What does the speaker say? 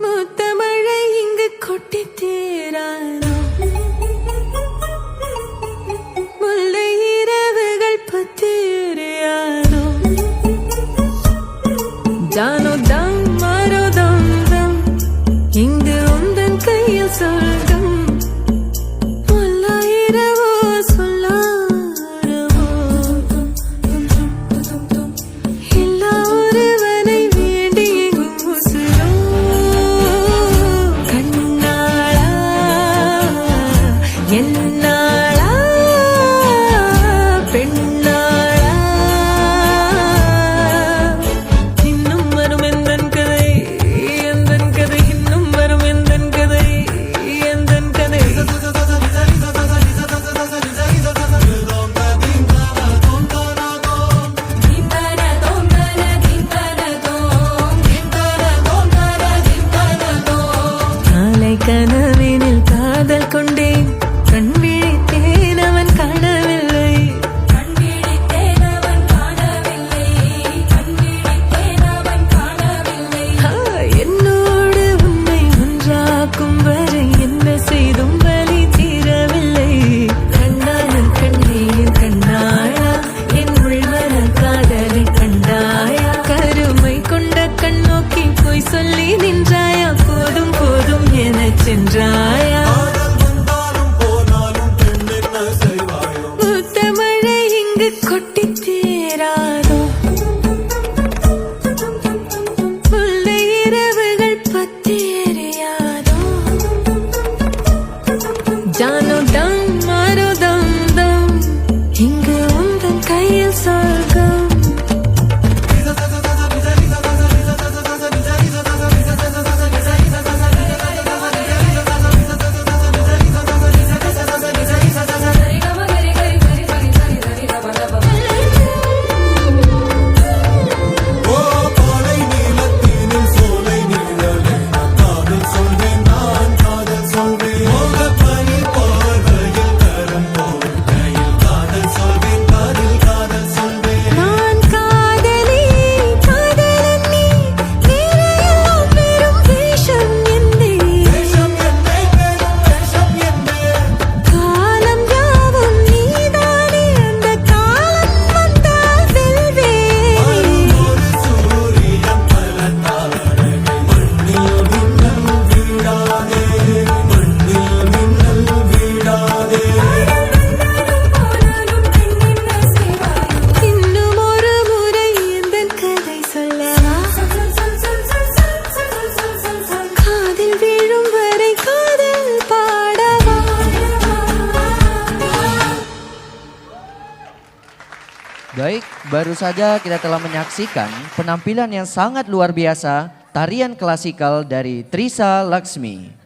முத்தமழை இங்கு கொட்டி தீராதோ, முல்லை இரவுகள் பத்தி எரியாதோ, ஜானோ தம் மாரோ தம் தம், இங்கு உந்தன் கையில் சொர்க்கம். முல்லையிரவோ சொல்லாரவோ, எல்லா ஒருவனை வேண்டி எங்கும் உசுரோ. கண்ணாளா என்னாளா பெண்ணாளா, இன்னும் வரும் எந்தன் கதை எந்தன் கதை, இன்னும் வரும் எந்தன் கதை எந்தன் கதை. நாளை கனவினில் காதல் கொண்டேன், கண் விழித்தேன் அவன் காணவில்லை. என்னோடு உன்னை ஒன்றாக்கும் வரை என்ன செய்தும் வலி தீரவில்லை. கண்ணாலும் கண்ணீர் கண்ணாயா, என் உள்வர காதலை கண்டாயா, கருமை கொண்ட கண் நோக்கி போய் சொல்லி நின்றாயா, போதும் போதும் எனச் சென்றாயா. முத்தமழை இங்கு கொட்டி தீராதோ, முல்லை இரவுகள் பத்தி எரியாதோ, ஜானோ தம் மாரோ தம் தம், இங்கு உந்தன் கையில் சொர்க்கம். நான் காதலி காதலன் நீ, நீரையெல்லாம் பெரும் வேஷம் என்னே, காலம் யாவும் நீதானே, அந்த காலம் வந்தால் வெல்வேனே. இன்னும் ஒரு முறை எந்தன் கதை சொல்லவா, காதில் வீழும் வரை காதல் பாடவா. Baik, baru saja kita telah menyaksikan penampilan yang sangat luar biasa, tarian klasikal dari Trisha Laksmi.